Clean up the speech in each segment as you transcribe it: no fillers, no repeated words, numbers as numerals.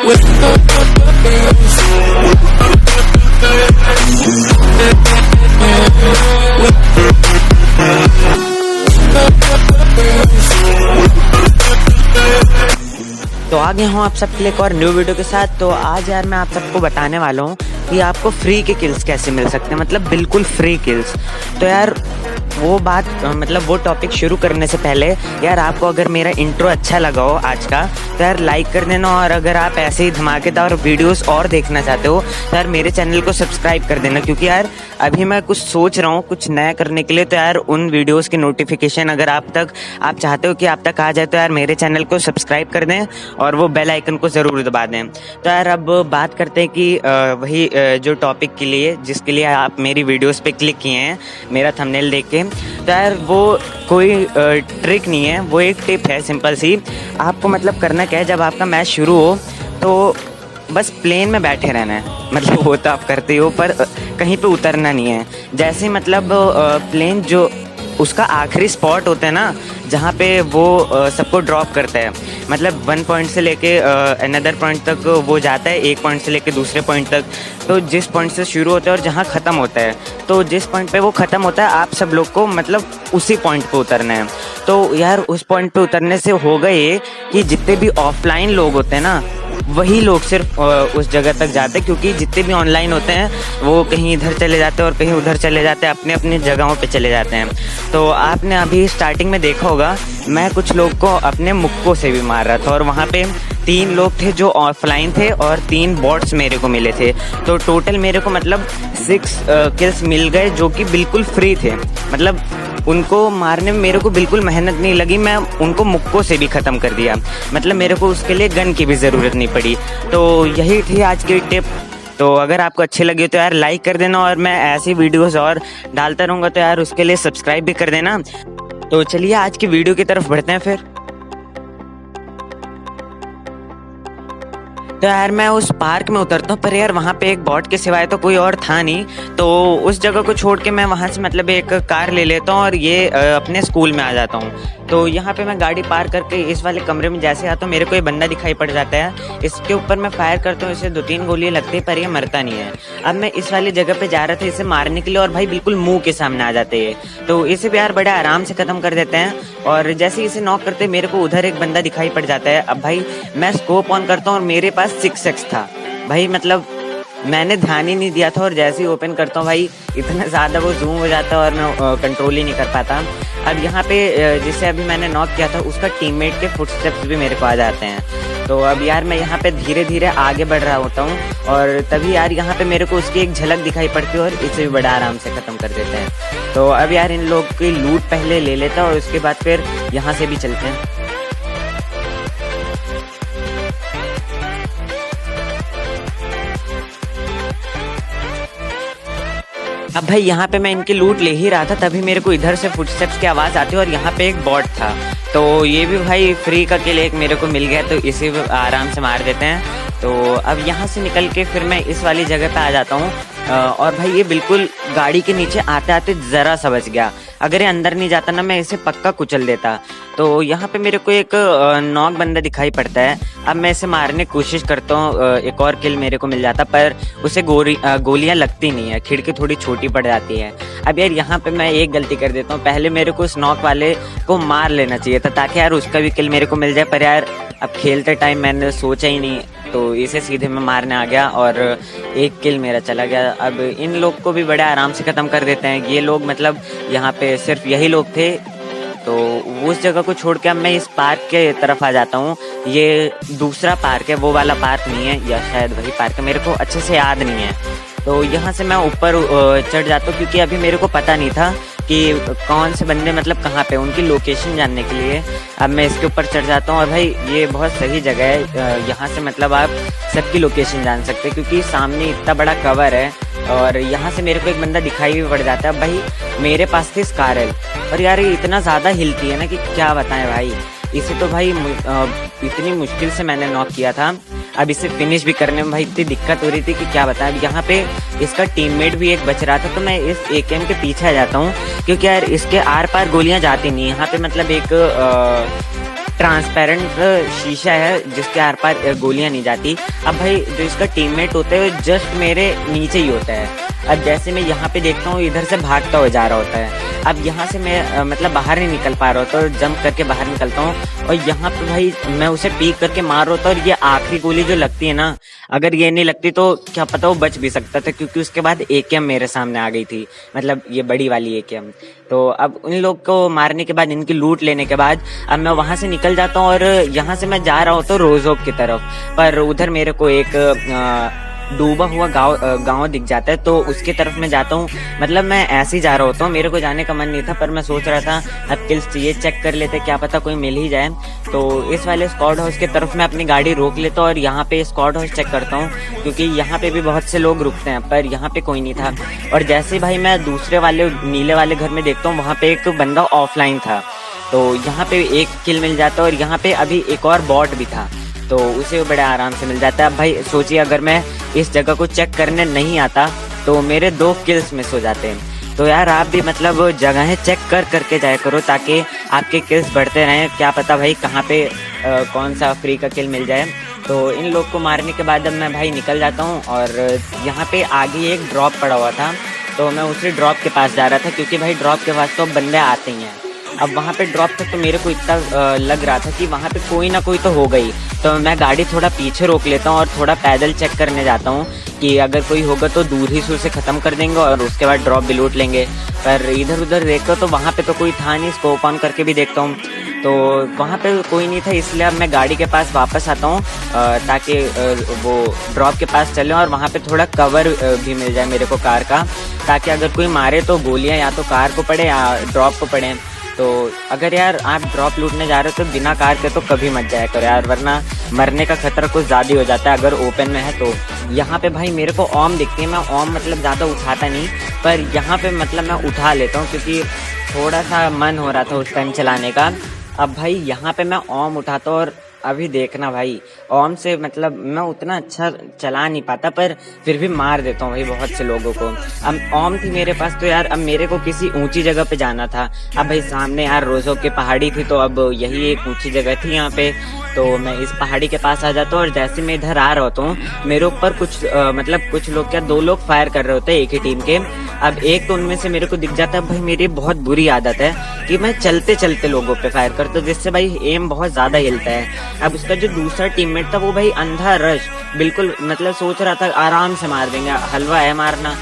तो आ गया हूँ आप सबके लिए एक और न्यू वीडियो के साथ। तो आज यार मैं आप सबको बताने वाला हूँ कि आपको फ्री के किल्स कैसे मिल सकते हैं, मतलब बिल्कुल फ्री किल्स। तो यार वो बात मतलब वो टॉपिक शुरू करने से पहले यार आपको अगर मेरा इंट्रो अच्छा लगा हो आज का तो यार लाइक कर देना, और अगर आप ऐसे ही धमाकेदार वीडियोस और देखना चाहते हो तो यार मेरे चैनल को सब्सक्राइब कर देना, क्योंकि यार अभी मैं कुछ सोच रहा हूँ कुछ नया करने के लिए। तो यार उन वीडियोस की नोटिफिकेशन अगर आप चाहते हो कि आप तक आ जाए तो यार मेरे चैनल को सब्सक्राइब कर दें और वो बेल आइकन को ज़रूर दबा दें। तो यार अब बात करते हैं कि वही जो टॉपिक के लिए जिसके लिए आप मेरी वीडियोस पे क्लिक किए हैं मेरा थंबनेल देख के। तो यार वो कोई ट्रिक नहीं है, वो एक टिप है सिंपल सी। आपको मतलब करना क्या है, जब आपका मैच शुरू हो तो बस प्लेन में बैठे रहना है, मतलब वो तो आप करते हो पर कहीं पे उतरना नहीं है। जैसे मतलब प्लेन जो उसका आखिरी स्पॉट होता है ना जहाँ पे वो सबको ड्रॉप करता है, मतलब 1 पॉइंट से लेके अनदर पॉइंट तक वो जाता है, एक पॉइंट से लेके दूसरे पॉइंट तक। तो जिस पॉइंट से शुरू होता है और जहाँ ख़त्म होता है, तो जिस पॉइंट पे वो ख़त्म होता है आप सब लोग को मतलब उसी पॉइंट पे उतरना है। तो यार उस पॉइंट पे उतरने से होगा ये कि जितने भी ऑफलाइन लोग होते हैं ना वही लोग सिर्फ उस जगह तक जाते हैं, क्योंकि जितने भी ऑनलाइन होते हैं वो कहीं इधर चले जाते हैं और कहीं उधर चले जाते हैं, अपने अपनी जगहों पे चले जाते हैं। तो आपने अभी स्टार्टिंग में देखा होगा मैं कुछ लोग को अपने मुक्कों से भी मार रहा था, और वहाँ पे 3 लोग थे जो ऑफलाइन थे और 3 बॉट्स मेरे को मिले थे। तो टोटल मेरे को मतलब 6 किल्स मिल गए जो कि बिल्कुल फ्री थे, मतलब उनको मारने में मेरे को बिल्कुल मेहनत नहीं लगी, मैं उनको मुक्कों से भी ख़त्म कर दिया, मतलब मेरे को उसके लिए गन की भी ज़रूरत नहीं पड़ी। तो यही थी आज की टिप। तो अगर आपको अच्छी लगी तो यार लाइक कर देना, और मैं ऐसी वीडियोस और डालता रहूँगा तो यार उसके लिए सब्सक्राइब भी कर देना। तो चलिए आज की वीडियो की तरफ बढ़ते हैं फिर। तो यार मैं उस पार्क में उतरता हूँ, पर यार वहाँ पे एक बॉट के सिवाय तो कोई और था नहीं। तो उस जगह को छोड़ के मैं वहाँ से मतलब एक कार ले लेता हूँ और ये अपने स्कूल में आ जाता हूँ। तो यहाँ पे मैं गाड़ी पार्क करके इस वाले कमरे में जैसे आता हूँ मेरे को ये बंदा दिखाई पड़ जाता है। इसके ऊपर मैं फायर करता हूँ, इसे 2-3 गोलियाँ लगती है पर ये मरता नहीं है। अब मैं इस वाली जगह पे जा रहा था इसे मारने के लिए, और भाई बिल्कुल मुंह के सामने आ जाते हैं। तो इसे भी यार बड़े आराम से ख़त्म कर देते हैं, और जैसे इसे नॉक करते मेरे को उधर एक बंदा दिखाई पड़ जाता है। अब भाई मैं स्कोप ऑन करता हूँ और मेरे पास 6x था भाई, मतलब मैंने ध्यान ही नहीं दिया था, और जैसे ही ओपन करता हूँ भाई इतना ज़्यादा वो जूम हो जाता है और मैं कंट्रोल ही नहीं कर पाता। अब यहाँ पे जिसे अभी मैंने नॉक किया था उसका टीममेट के फुटस्टेप्स भी मेरे को आ जाते हैं। तो अब यार मैं यहाँ पे धीरे धीरे आगे बढ़ रहा होता हूँ, और तभी यार यहाँ पे मेरे को उसकी एक झलक दिखाई पड़ती है और इसे भी बड़ा आराम से ख़त्म कर देते हैं। तो अब यार इन लोग की लूट पहले ले लेता और उसके बाद फिर यहाँ से भी चलते हैं। अब भाई यहाँ पे मैं इनकी लूट ले ही रहा था, तभी मेरे को इधर से फुटस्टेप्स की आवाज़ आती है और यहाँ पे एक बॉट था। तो ये भी भाई फ्री का किल एक मेरे को मिल गया, तो इसे भी आराम से मार देते हैं। तो अब यहाँ से निकल के फिर मैं इस वाली जगह पे आ जाता हूँ, और भाई ये बिल्कुल गाड़ी के नीचे आते आते ज़रा सा बच गया। अगर ये अंदर नहीं जाता ना मैं इसे पक्का कुचल देता। तो यहाँ पे मेरे को एक नॉक बंदा दिखाई पड़ता है। अब मैं इसे मारने की कोशिश करता हूँ, एक और किल मेरे को मिल जाता, पर उसे गोलियाँ लगती नहीं है, खिड़की थोड़ी छोटी पड़ जाती है। अब यार यहाँ पे मैं एक गलती कर देता हूँ, पहले मेरे को उस नॉक वाले को मार लेना चाहिए था ताकि यार उसका भी किल मेरे को मिल जाए, पर यार अब खेलते टाइम मैंने सोचा ही नहीं, तो इसे सीधे मैं मारने आ गया और एक किल मेरा चला गया। अब इन लोग को भी बड़े आराम से ख़त्म कर देते हैं। ये लोग मतलब यहाँ पे सिर्फ यही लोग थे। तो उस जगह को छोड़ के अब मैं इस पार्क के तरफ आ जाता हूँ। ये दूसरा पार्क है, वो वाला पार्क नहीं है, या शायद वही पार्क है, मेरे को अच्छे से याद नहीं है। तो यहाँ से मैं ऊपर चढ़ जाता हूँ, क्योंकि अभी मेरे को पता नहीं था कि कौन से बंदे मतलब कहाँ पे, उनकी लोकेशन जानने के लिए अब मैं इसके ऊपर चढ़ जाता हूँ। और भाई ये बहुत सही जगह है, यहाँ से मतलब आप सबकी लोकेशन जान सकते हैं, क्योंकि सामने इतना बड़ा कवर है। और यहाँ से मेरे को एक बंदा दिखाई भी पड़ जाता है। भाई मेरे पास थी स्कारल, और यार ये इतना ज़्यादा हिलती है ना कि क्या बताएं भाई। इसे तो भाई इतनी मुश्किल से मैंने नॉक किया था, अब इसे फिनिश भी करने में भाई इतनी दिक्कत हो रही थी कि क्या बताएं। अब यहाँ पे इसका टीममेट भी एक बच रहा था, तो मैं इस AKM के पीछे आ जाता हूँ, क्योंकि यार इसके आर पार गोलियाँ जाती नहीं। यहाँ पे मतलब एक ट्रांसपेरेंट शीशा है जिसके आर पार गोलियां नहीं जाती। अब भाई जो इसका टीममेट होता है वो जस्ट मेरे नीचे ही होता है। अब जैसे मैं यहाँ पे देखता हूँ इधर से भागता हुआ जा रहा होता है। अब यहाँ से मैं मतलब बाहर नहीं निकल पा रहा होता और जंप करके बाहर निकलता हूँ और यहाँ पे भाई मैं उसे पीक करके मार रहा होता और ये आखिरी गोली जो लगती है ना, अगर ये नहीं लगती तो क्या पता वो बच भी सकता था, क्योंकि उसके बाद AKM मेरे सामने आ गई थी, मतलब ये बड़ी वाली AKM। तो अब उन लोग को मारने के बाद, इनकी लूट लेने के बाद, अब मैं वहां से निकल जाता हूँ और यहाँ से मैं जा रहा हूँ तो रोजोक की तरफ, पर उधर मेरे को एक डूबा हुआ गांव दिख जाता है, तो उसकी तरफ मैं जाता हूँ। मतलब मैं ऐसे ही जा रहा होता हूँ, मेरे को जाने का मन नहीं था, पर मैं सोच रहा था अब किल्स चाहिए, चेक कर लेते, क्या पता कोई मिल ही जाए। तो इस वाले स्क्वाड हाउस की तरफ मैं अपनी गाड़ी रोक लेता हूँ और यहाँ पे स्क्वाड हाउस चेक करता हूँ, क्योंकि यहाँ पे भी बहुत से लोग रुकते हैं, पर यहाँ पे कोई नहीं था। और जैसे ही भाई मैं दूसरे वाले नीले वाले घर में देखता हूँ, वहाँ पे एक बंदा ऑफलाइन था, तो यहाँ पे एक किल मिल जाता है और यहाँ पे अभी एक और बॉट भी था, तो उसे बड़े आराम से मिल जाता है। अब भाई सोचिए अगर मैं इस जगह को चेक करने नहीं आता तो मेरे 2 किल्स मिस हो जाते हैं। तो यार आप भी मतलब जगहें चेक करके जाया करो ताकि आपके किल्स बढ़ते रहें, क्या पता भाई कहाँ पे कौन सा फ्री का किल मिल जाए। तो इन लोग को मारने के बाद अब मैं भाई निकल जाता हूँ और यहाँ पे आगे एक ड्रॉप पड़ा हुआ था, तो मैं उसी ड्रॉप के पास जा रहा था, क्योंकि भाई ड्रॉप के पास तो बंदे आते ही हैं। अब वहाँ पे ड्रॉप तक तो मेरे को इतना लग रहा था कि वहाँ पे कोई ना कोई तो हो गई, तो मैं गाड़ी थोड़ा पीछे रोक लेता हूँ और थोड़ा पैदल चेक करने जाता हूँ कि अगर कोई होगा तो दूर ही से उसे ख़त्म कर देंगे और उसके बाद ड्रॉप भी लूट लेंगे। पर इधर उधर देखता तो वहाँ पे तो कोई था नहीं, स्कोप ऑन करके भी देखता हूँ तो वहाँ पे कोई नहीं था, इसलिए अब मैं गाड़ी के पास वापस आता हूँ ताकि वो ड्रॉप के पास चले और वहाँ पे थोड़ा कवर भी मिल जाए मेरे को कार का, ताकि अगर कोई मारे तो गोलियाँ या तो कार को पड़े या ड्रॉप को पड़े। तो अगर यार आप ड्रॉप लूटने जा रहे हो तो बिना कार के तो कभी मत जाया करो यार, वरना मरने का खतरा कुछ ज़्यादा हो जाता है अगर ओपन में है तो। यहाँ पे भाई मेरे को ओम दिखती है, मैं ओम मतलब ज़्यादा उठाता नहीं, पर यहाँ पे मतलब मैं उठा लेता हूँ क्योंकि थोड़ा सा मन हो रहा था उस टाइम चलाने का। अब भाई यहाँ पे मैं ओम उठाता हूँ और अभी देखना भाई ओम से मतलब मैं उतना अच्छा चला नहीं पाता, पर फिर भी मार देता हूँ भाई बहुत से लोगों को। अब ओम थी मेरे पास तो यार अब मेरे को किसी ऊंची जगह पे जाना था। अब भाई सामने यार रोजो की पहाड़ी थी, तो अब यही एक ऊंची जगह थी यहाँ पे, तो मैं इस पहाड़ी के पास आ जाता हूँ और जैसे मैं इधर आ रहा होता हूँ मेरे ऊपर कुछ मतलब कुछ लोग क्या 2 लोग फायर कर रहे होते हैं एक ही टीम के। अब एक तो उनमें से मेरे को दिख जाता है, भाई मेरी बहुत बुरी आदत है कि मैं चलते चलते लोगों पे फायर करता हूँ, जिससे भाई एम बहुत ज्यादा हिलता है। अब उसका जो दूसरा टीममेट था वो भाई अंधा रश बिल्कुल मतलब सोच रहा था आराम से मार देंगे, हलवा है मारना,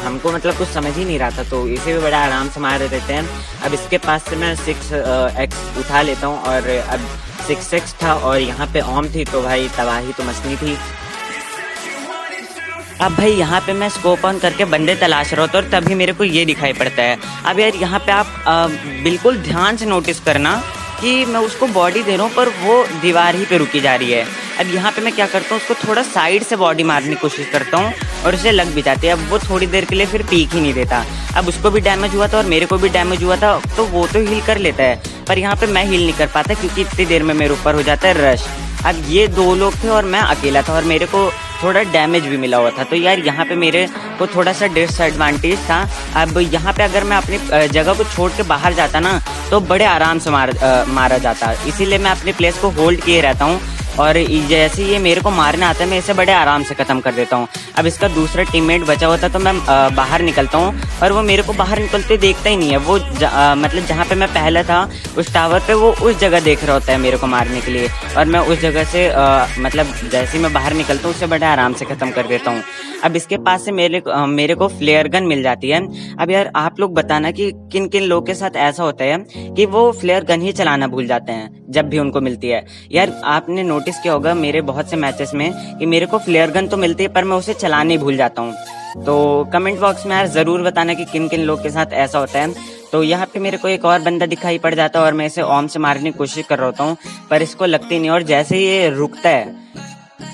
हमको मतलब कुछ समझ ही नहीं रहा था, तो इसे भी बड़ा आराम से मार देते हैं। अब इसके पास से मैं 6x उठा लेता हूँ और अब 6x था और यहाँ पे ओम थी, तो भाई तबाही तो मचनी थी। अब भाई यहाँ पे मैं स्कोप ऑन करके बंदे तलाश रहा था और तभी मेरे को ये दिखाई पड़ता है। अब यार यहाँ पे आप बिल्कुल ध्यान से नोटिस करना कि मैं उसको बॉडी दे रहा हूँ पर वो दीवार ही पे रुकी जा रही है। अब यहाँ पे मैं क्या करता हूँ, उसको थोड़ा साइड से बॉडी मारने की कोशिश करता हूँ और उसे लग भी जाती है। अब वो थोड़ी देर के लिए फिर पीक ही नहीं देता। अब उसको भी डैमेज हुआ था और मेरे को भी डैमेज हुआ था, तो वो तो हील कर लेता है, पर यहाँ पे मैं हील नहीं कर पाता क्योंकि इतनी देर में मेरे ऊपर हो जाता है रश। अब ये 2 लोग थे और मैं अकेला था और मेरे को थोड़ा डैमेज भी मिला हुआ था, तो यार यहाँ पे मेरे को थोड़ा सा डिसएडवांटेज था। अब यहाँ पे अगर मैं अपनी जगह को छोड़ के बाहर जाता ना तो बड़े आराम से मारा जाता, इसीलिए मैं अपने प्लेस को होल्ड किए रहता हूँ और जैसे ये मेरे को मारने आता है मैं इसे बड़े आराम से ख़त्म कर देता हूँ। अब इसका दूसरा टीममेट बचा हुआ था तो मैं बाहर निकलता हूँ और वो मेरे को बाहर निकलते देखता ही नहीं है। वो मतलब जहाँ पे मैं पहले था उस टावर पे, वो उस जगह देख रहा होता है मेरे को मारने के लिए, और मैं उस जगह से मतलब जैसे ही मैं बाहर निकलता हूँ उसे बड़े आराम से ख़त्म कर देता हूँ। अब इसके पास से मेरे को फ्लेयर गन मिल जाती है। अब यार आप लोग बताना कि किन किन लोगों के साथ ऐसा होता है कि वो फ्लेयर गन ही चलाना भूल जाते हैं जब भी उनको मिलती है। यार आपने नोटिस किया होगा मेरे बहुत से मैचेस में कि मेरे को फ्लेयर गन तो मिलती है पर मैं उसे चलाने ही भूल जाता हूँ। तो कमेंट बॉक्स में यार जरूर बताना कि किन किन लोग के साथ ऐसा होता है। तो यहाँ पे मेरे को एक और बंदा दिखाई पड़ जाता है और मैं इसे ओम से मारने की कोशिश कर रहा होता हूँ पर इसको लगती नहीं, और जैसे ये रुकता है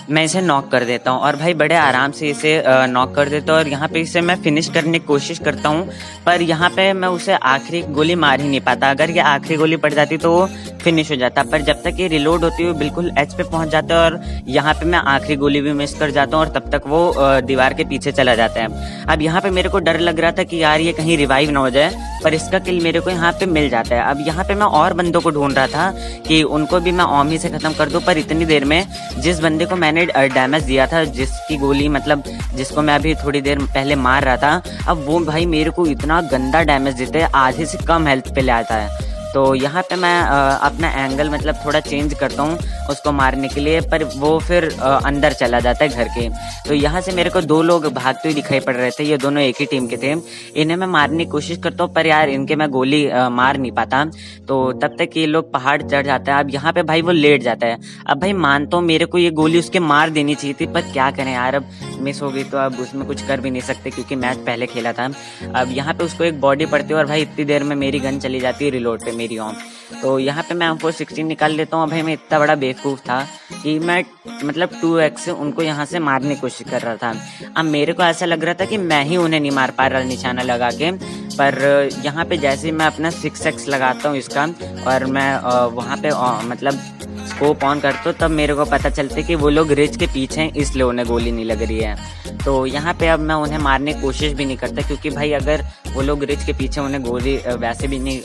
मैं इसे नॉक कर देता हूँ और भाई बड़े आराम से इसे नॉक कर देता हूँ और यहाँ पे इसे मैं फिनिश करने की कोशिश करता हूँ। पर यहाँ पे मैं उसे आखिरी गोली मार ही नहीं पाता। अगर ये आखिरी गोली पड़ जाती तो वो फिनिश हो जाता, पर जब तक ये रिलोड होती है बिल्कुल एच पे पहुंच जाता है और यहाँ पे मैं आखिरी गोली भी मिस कर जाता हूँ और तब तक वो दीवार के पीछे चला जाता है। अब यहाँ पे मेरे को डर लग रहा था कि यार ये कहीं रिवाइव ना हो जाए, पर इसका किल मेरे को यहाँ पे मिल जाता है। अब यहाँ पे मैं और बंदों को ढूंढ रहा था कि उनको भी मैं ओम ही से खत्म कर दूं, पर इतनी देर में जिस बंदे को मैंने डैमेज दिया था, जिसकी गोली मतलब जिसको मैं अभी थोड़ी देर पहले मार रहा था, अब वो भाई मेरे को इतना गंदा डैमेज देते हैं, आधे से कम हेल्थ पे ले आता है। तो यहाँ पे मैं अपना एंगल मतलब थोड़ा चेंज करता हूँ उसको मारने के लिए, पर वो फिर अंदर चला जाता है घर के। तो यहाँ से मेरे को दो लोग भागते हुए दिखाई पड़ रहे थे, ये दोनों एक ही टीम के थे। इन्हें मैं मारने की कोशिश करता हूँ पर यार इनके मैं गोली मार नहीं पाता। तो तब तक ये लोग पहाड़ चढ़ जाते हैं। अब यहाँ पे भाई वो लेट जाता है। अब भाई मानता हूँ मेरे को ये गोली उसके मार देनी चाहिए थी, पर क्या करें यार, अब मिस हो गई तो अब उसमें कुछ कर भी नहीं सकते क्योंकि मैच पहले खेला था। अब यहाँ पे उसको एक बॉडी पड़ती है और भाई इतनी देर में मेरी गन चली जाती है रिलोड पे मेरी ऑन। तो यहाँ पे मैं M416 निकाल लेता हूँ। भाई मैं इतना बड़ा बेवकूफ़ था कि मैं मतलब 2x उनको यहाँ से मारने की कोशिश कर रहा था। अब मेरे को ऐसा लग रहा था कि मैं ही उन्हें नहीं मार पा रहा निशाना लगा के, पर यहाँ पे जैसे ही मैं अपना 6x लगाता हूँ इसका और मैं वहाँ पे मतलब स्कोप ऑन करता हूँ, तब मेरे को पता चलता है कि वो लोग रिच के पीछे हैं, इसलिए उन्हें गोली नहीं लग रही है। तो यहाँ पे अब मैं उन्हें मारने की कोशिश भी नहीं करता क्योंकि भाई अगर वो लोग रिच के पीछे उन्हें गोली वैसे भी नहीं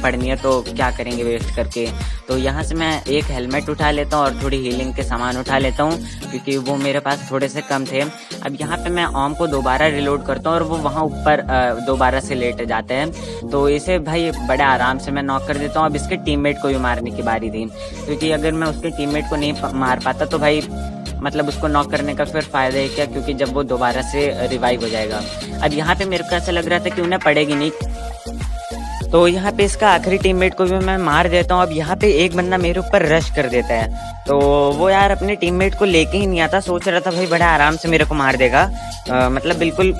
पड़नी है तो क्या करेंगे वेस्ट करके। तो यहाँ से मैं एक हेलमेट उठा लेता हूँ और थोड़ी हीलिंग के सामान उठा लेता हूँ क्योंकि वो मेरे पास थोड़े से कम थे। अब यहाँ पे मैं ओम को दोबारा रिलोड करता हूँ और वो वहाँ ऊपर दोबारा से लेट जाते हैं। तो इसे भाई बड़े आराम से मैं नॉक कर देता हूँ। अब इसके टीममेट को भी मारने की बारी थी क्योंकि अगर मैं उसके टीममेट को नहीं मार पाता तो भाई मतलब उसको नॉक करने का फिर फायदा है क्या, क्योंकि जब वो दोबारा से रिवाइव हो जाएगा। अब यहाँ पे मेरे को ऐसा लग रहा था कि उन्हें पड़ेगी नहीं, तो यहाँ पे इसका आखिरी टीममेट को भी मैं मार देता हूँ। अब यहाँ पे एक बंदा मेरे ऊपर रश कर देता है, तो वो यार अपने टीममेट को लेके ही नहीं आता। सोच रहा था भाई बड़ा आराम से मेरे को मार देगा, मतलब बिल्कुल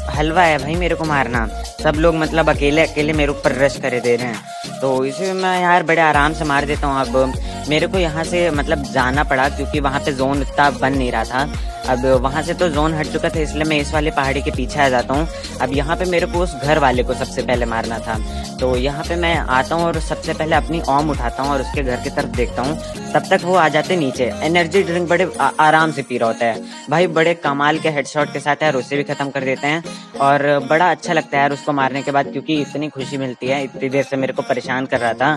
हलवा है भाई मेरे को मारना। सब लोग मतलब अकेले अकेले मेरे ऊपर रश करे दे रहे हैं, तो इसे मैं यार बड़े आराम से मार देता हूँ। अब मेरे को यहाँ से मतलब जाना पड़ा क्योंकि वहाँ पे जोन इतना बन नहीं रहा था। अब वहाँ से तो जोन हट चुका था, इसलिए मैं इस वाले पहाड़ी के पीछे आ जाता हूँ। अब यहाँ पे मेरे को उस घर वाले को सबसे पहले मारना था, तो यहाँ पे मैं आता हूँ और सबसे पहले अपनी ओम उठाता हूँ और उसके घर की तरफ देखता हूँ। तब तक वो आ जाते नीचे। एनर्जी ड्रिंक बड़े आराम से पी रहा होता है भाई, बड़े कमाल के हेडशॉट के साथ यार उसे भी खत्म कर देते हैं और बड़ा अच्छा लगता है यार उसको मारने के बाद, क्योंकि इतनी खुशी मिलती है। इतनी देर से मेरे को परेशान कर रहा था।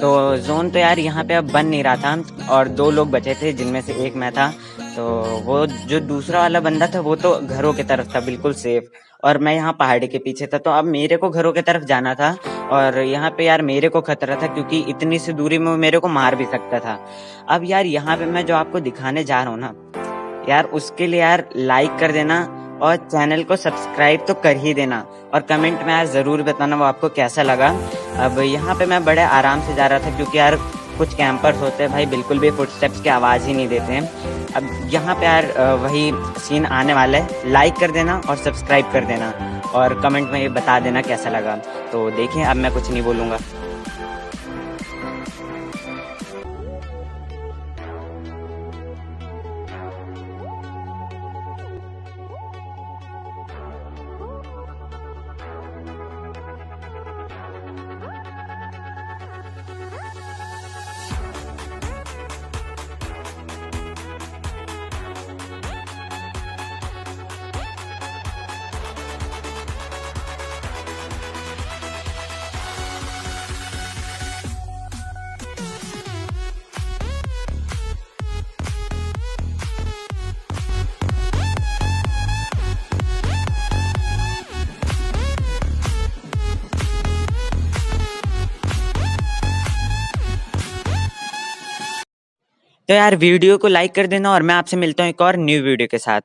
तो जोन तो यार यहाँ पे अब बन नहीं रहा था और दो लोग बचे थे जिनमें से एक मैं था। तो वो जो दूसरा वाला बंदा था वो तो घरों की तरफ था बिल्कुल सेफ, और मैं यहाँ पहाड़ी के पीछे था। तो अब मेरे को घरों की तरफ जाना था और यहाँ पे यार मेरे को खतरा था क्योंकि इतनी सी दूरी में वो मेरे को मार भी सकता था। अब यार यहाँ पे मैं जो आपको दिखाने जा रहा हूँ ना यार, उसके लिए यार लाइक कर देना और चैनल को सब्सक्राइब तो कर ही देना और कमेंट में यार ज़रूर बताना वो आपको कैसा लगा। अब यहाँ पे मैं बड़े आराम से जा रहा था क्योंकि यार कुछ कैंपर्स होते हैं भाई बिल्कुल भी फुटस्टेप्स की आवाज़ ही नहीं देते हैं। अब यहाँ पे यार वही सीन आने वाला है। लाइक कर देना और सब्सक्राइब कर देना और कमेंट में ये बता देना कैसा लगा। तो देखिए अब मैं कुछ नहीं बोलूँगा। तो यार वीडियो को लाइक कर देना और मैं आपसे मिलता हूँ एक और न्यू वीडियो के साथ।